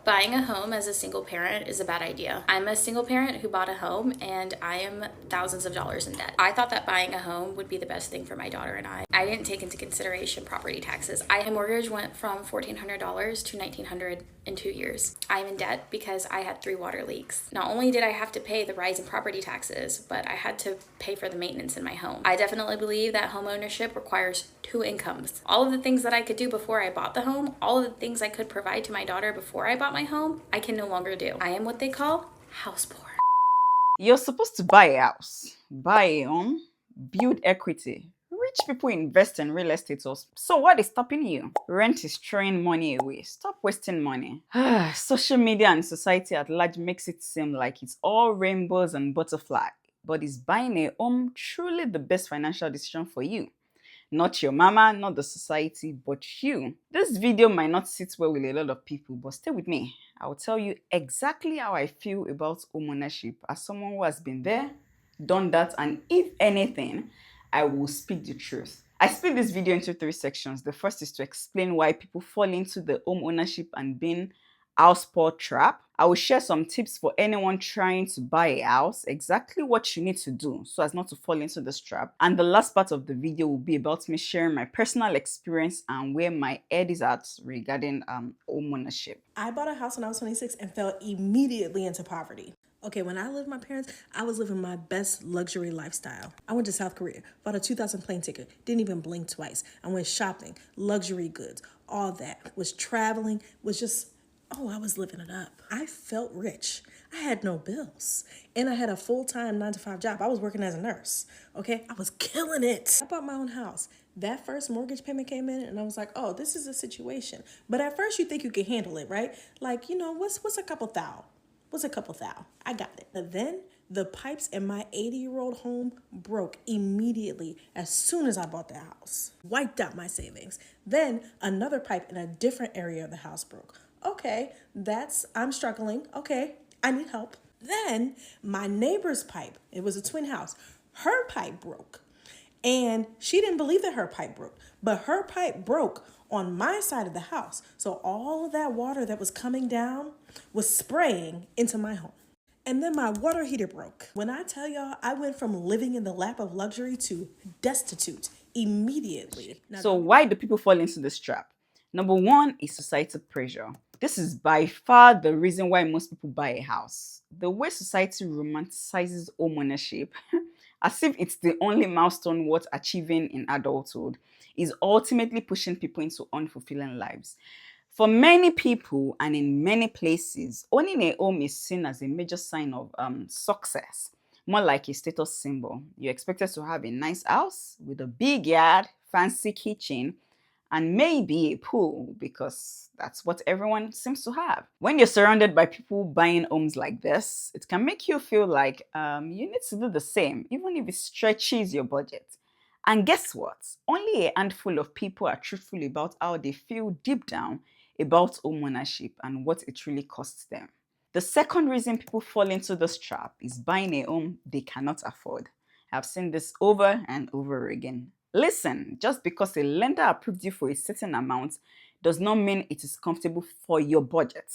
Buying a home as a single parent is a bad idea. I'm a single parent who bought a home and I am thousands of dollars in debt. I thought that buying a home would be the best thing for my daughter and I. I didn't take into consideration property taxes. My mortgage went from $1,400 to $1,900 in 2 years. I'm in debt because I had 3 water leaks. Not only did I have to pay the rise in property taxes, but I had to pay for the maintenance in my home. I definitely believe that home ownership requires 2 incomes. All of the things that I could do before I bought the home, all of the things I could provide to my daughter before I bought my home, I can no longer do. I am what they call house poor. You're supposed to buy a house, buy a home, build equity. Rich people invest in real estate. So what is stopping you? Rent is throwing money away. Stop wasting money. Social media and society at large makes it seem like it's all rainbows and butterflies. But is buying a home truly the best financial decision for you? Not your mama, not the society, but you. This video might not sit well with a lot of people, but stay with me. I'll tell you exactly how I feel about homeownership as someone who has been there, done that, and if anything, I will speak the truth. I split this video into 3 sections. The first is to explain why people fall into the home ownership and being house poor trap. I will share some tips for anyone trying to buy a house, exactly what you need to do so as not to fall into this trap. And the last part of the video will be about me sharing my personal experience and where my head is at regarding home ownership. I bought a house when I was 26 and fell immediately into poverty. Okay, when I lived with my parents, I was living my best luxury lifestyle. I went to South Korea, bought a 2000 plane ticket, didn't even blink twice. I went shopping, luxury goods, all that. Was traveling, was just, I was living it up. I felt rich. I had no bills. And I had a full-time 9-to-5 job. I was working as a nurse, okay? I was killing it. I bought my own house. That first mortgage payment came in and I was like, oh, this is a situation. But at first you think you can handle it, right? Like, what's a couple thou? What's a couple thou? I got it. But then the pipes in my 80-year-old home broke immediately as soon as I bought the house. Wiped out my savings. Then another pipe in a different area of the house broke. Okay, I'm struggling. Okay, I need help. Then my neighbor's pipe, it was a twin house, her pipe broke. And she didn't believe that her pipe broke, but her pipe broke on my side of the house. So all of that water that was coming down was spraying into my home. And then my water heater broke. When I tell y'all, I went from living in the lap of luxury to destitute immediately. So why do people fall into this trap? Number 1 is societal pressure. This is by far the reason why most people buy a house. The way society romanticizes home ownership, as if it's the only milestone worth achieving in adulthood, is ultimately pushing people into unfulfilling lives. For many people and in many places, owning a home is seen as a major sign of success, more like a status symbol. You're expected to have a nice house with a big yard, fancy kitchen, and maybe a pool because that's what everyone seems to have. When you're surrounded by people buying homes like this, it can make you feel like you need to do the same, even if it stretches your budget. And guess what? Only a handful of people are truthful about how they feel deep down about home ownership and what it really costs them. The second reason people fall into this trap is buying a home they cannot afford. I've seen this over and over again. Listen, just because a lender approved you for a certain amount does not mean it is comfortable for your budget.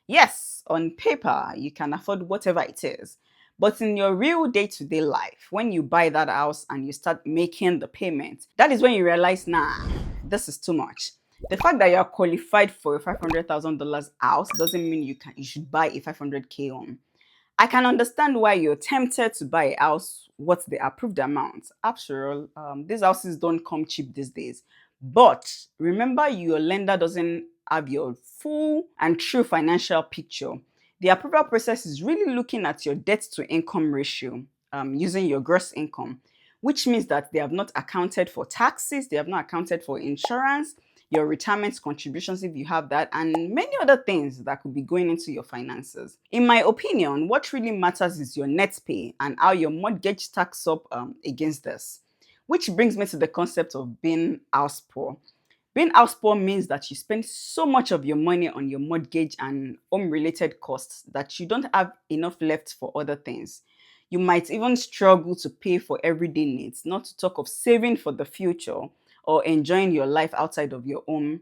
Yes, on paper, you can afford whatever it is. But in your real day-to-day life, when you buy that house and you start making the payment, that is when you realize, nah, this is too much. The fact that you're qualified for a $500,000 house doesn't mean you should buy a 500K home. I can understand why you're tempted to buy a house what's the approved amount. After all, these houses don't come cheap these days. But remember, your lender doesn't have your full and true financial picture. The approval process is really looking at your debt to income ratio using your gross income, which means that they have not accounted for taxes, they have not accounted for insurance, your retirement contributions if you have that, and many other things that could be going into your finances. In my opinion, what really matters is your net pay and how your mortgage stacks up against this. Which brings me to the concept of being house poor. Being house poor means that you spend so much of your money on your mortgage and home-related costs that you don't have enough left for other things. You might even struggle to pay for everyday needs, not to talk of saving for the future or enjoying your life outside of your home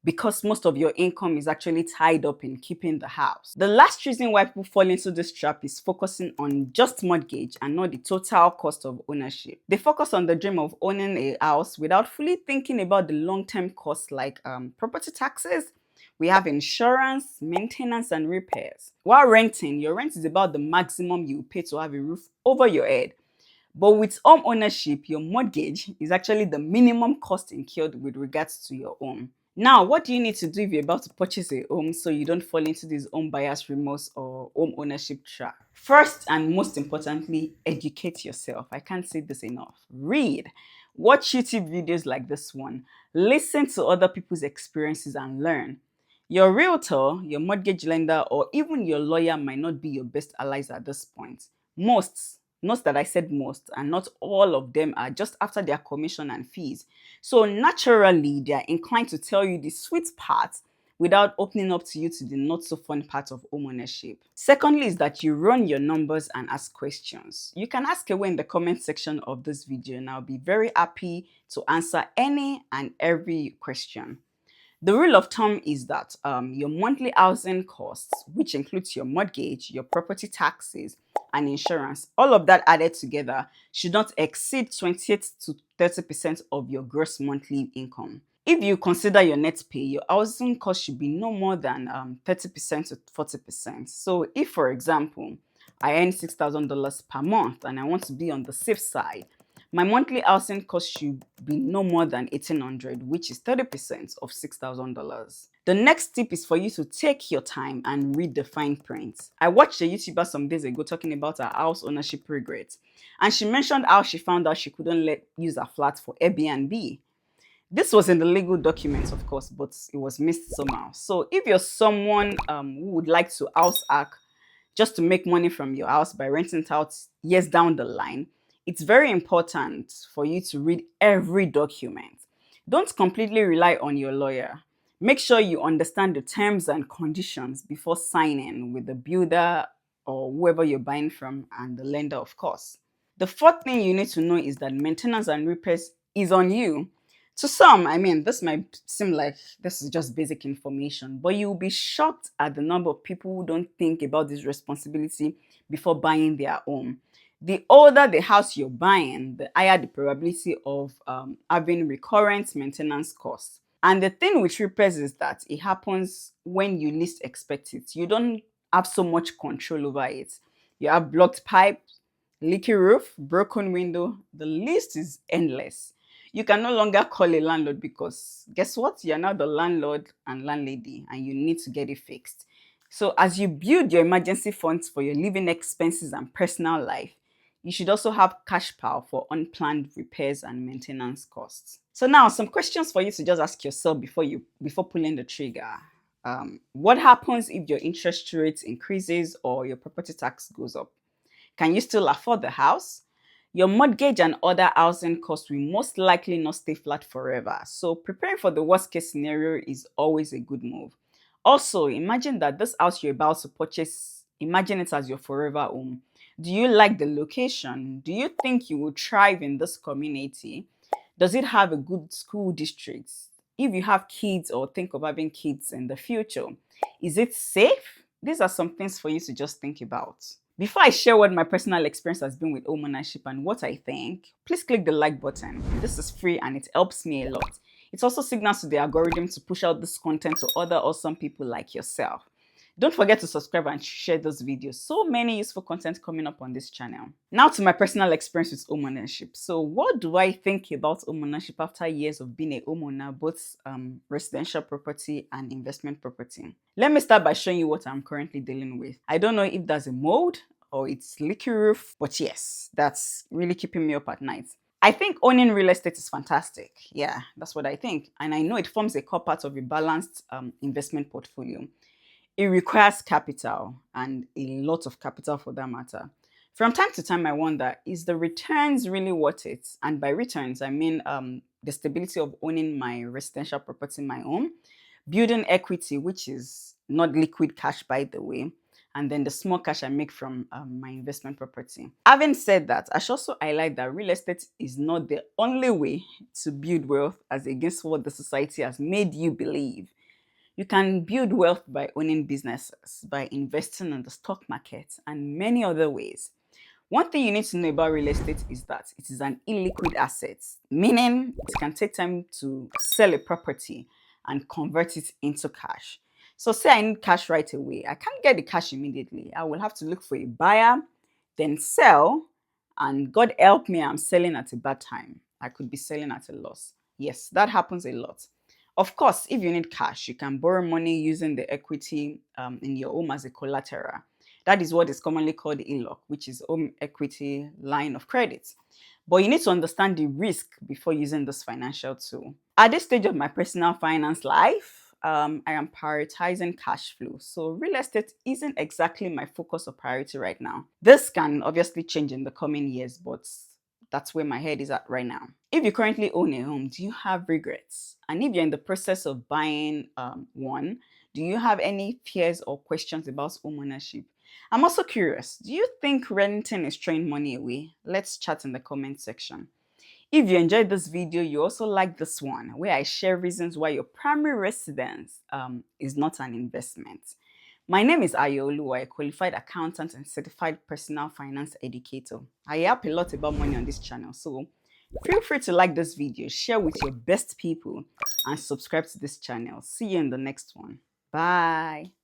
because most of your income is actually tied up in keeping the house. The last reason why people fall into this trap is focusing on just mortgage and not the total cost of ownership. They focus on the dream of owning a house without fully thinking about the long-term costs like property taxes. We have insurance, maintenance, and repairs. While renting, your rent is about the maximum you pay to have a roof over your head. But with home ownership, your mortgage is actually the minimum cost incurred with regards to your home. Now, what do you need to do if you're about to purchase a home so you don't fall into this home buyer's remorse or home ownership trap? First and most importantly, educate yourself. I can't say this enough. Read, watch YouTube videos like this one, listen to other people's experiences and learn. Your realtor, your mortgage lender, or even your lawyer might not be your best allies at this point. Note that I said most, and not all of them are just after their commission and fees. So naturally, they are inclined to tell you the sweet parts without opening up to you to the not so fun part of homeownership. Secondly is that you run your numbers and ask questions. You can ask away in the comment section of this video and I'll be very happy to answer any and every question. The rule of thumb is that your monthly housing costs, which includes your mortgage, your property taxes, and insurance, all of that added together should not exceed 28 to 30% of your gross monthly income. If you consider your net pay, your housing cost should be no more than 30% to 40%. So if, for example, I earn $6,000 per month and I want to be on the safe side, my monthly housing cost should be no more than $1,800, which is 30% of $6,000. The next tip is for you to take your time and read the fine print. I watched a YouTuber some days ago talking about her house ownership regrets, and she mentioned how she found out she couldn't use her flat for Airbnb. This was in the legal documents, of course, but it was missed somehow. So if you're someone who would like to house hack just to make money from your house by renting it out years down the line, it's very important for you to read every document. Don't completely rely on your lawyer. Make sure you understand the terms and conditions before signing with the builder or whoever you're buying from and the lender, of course. The fourth thing you need to know is that maintenance and repairs is on you. To some, this might seem like this is just basic information, but you'll be shocked at the number of people who don't think about this responsibility before buying their home. The older the house you're buying, the higher the probability of having recurrent maintenance costs. And the thing with repairs is that it happens when you least expect it. You don't have so much control over it. You have blocked pipes, leaky roof, broken window. The list is endless. You can no longer call a landlord because guess what? You're now the landlord and landlady and you need to get it fixed. So as you build your emergency funds for your living expenses and personal life, you should also have cash pile for unplanned repairs and maintenance costs. So now some questions for you to just ask yourself before pulling the trigger. What happens if your interest rate increases or your property tax goes up? Can you still afford the house? Your mortgage and other housing costs will most likely not stay flat forever. So preparing for the worst case scenario is always a good move. Also, imagine that this house you're about to purchase, imagine it as your forever home. Do you like the location? Do you think you will thrive in this community? Does it have a good school district? If you have kids or think of having kids in the future, is it safe? These are some things for you to just think about. Before I share what my personal experience has been with homeownership and what I think, please click the like button. This is free and it helps me a lot. It also signals to the algorithm to push out this content to other awesome people like yourself. Don't forget to subscribe and share those videos. So many useful content coming up on this channel. Now to my personal experience with homeownership. So what do I think about homeownership after years of being a homeowner, both residential property and investment property? Let me start by showing you what I'm currently dealing with. I don't know if that's a mold or it's leaky roof, but yes, that's really keeping me up at night. I think owning real estate is fantastic. Yeah, that's what I think. And I know it forms a core part of a balanced investment portfolio. It requires capital and a lot of capital for that matter. From time to time, I wonder, is the returns really worth it? And by returns, I mean the stability of owning my residential property, my home, building equity, which is not liquid cash, by the way, and then the small cash I make from my investment property. Having said that, I should also highlight that real estate is not the only way to build wealth as against what the society has made you believe. You can build wealth by owning businesses, by investing in the stock market, and many other ways. One thing you need to know about real estate is that it is an illiquid asset, meaning it can take time to sell a property and convert it into cash. So, say I need cash right away, I can't get the cash immediately. I will have to look for a buyer, then sell, and God help me, I'm selling at a bad time. I could be selling at a loss. Yes, that happens a lot. Of course, if you need cash, you can borrow money using the equity in your home as a collateral. That is what is commonly called HELOC, which is home equity line of credit. But you need to understand the risk before using this financial tool. At this stage of my personal finance life, I am prioritizing cash flow. So real estate isn't exactly my focus or priority right now. This can obviously change in the coming years, but that's where my head is at right now. If you currently own a home, do you have regrets? And if you're in the process of buying one, do you have any fears or questions about home ownership? I'm also curious, do you think renting is throwing money away? Let's chat in the comment section. If you enjoyed this video, you also like this one where I share reasons why your primary residence is not an investment. My name is Ayolu, a qualified accountant and certified personal finance educator. I help a lot about money on this channel, so feel free to like this video, share with your best people, and subscribe to this channel. See you in the next one. Bye.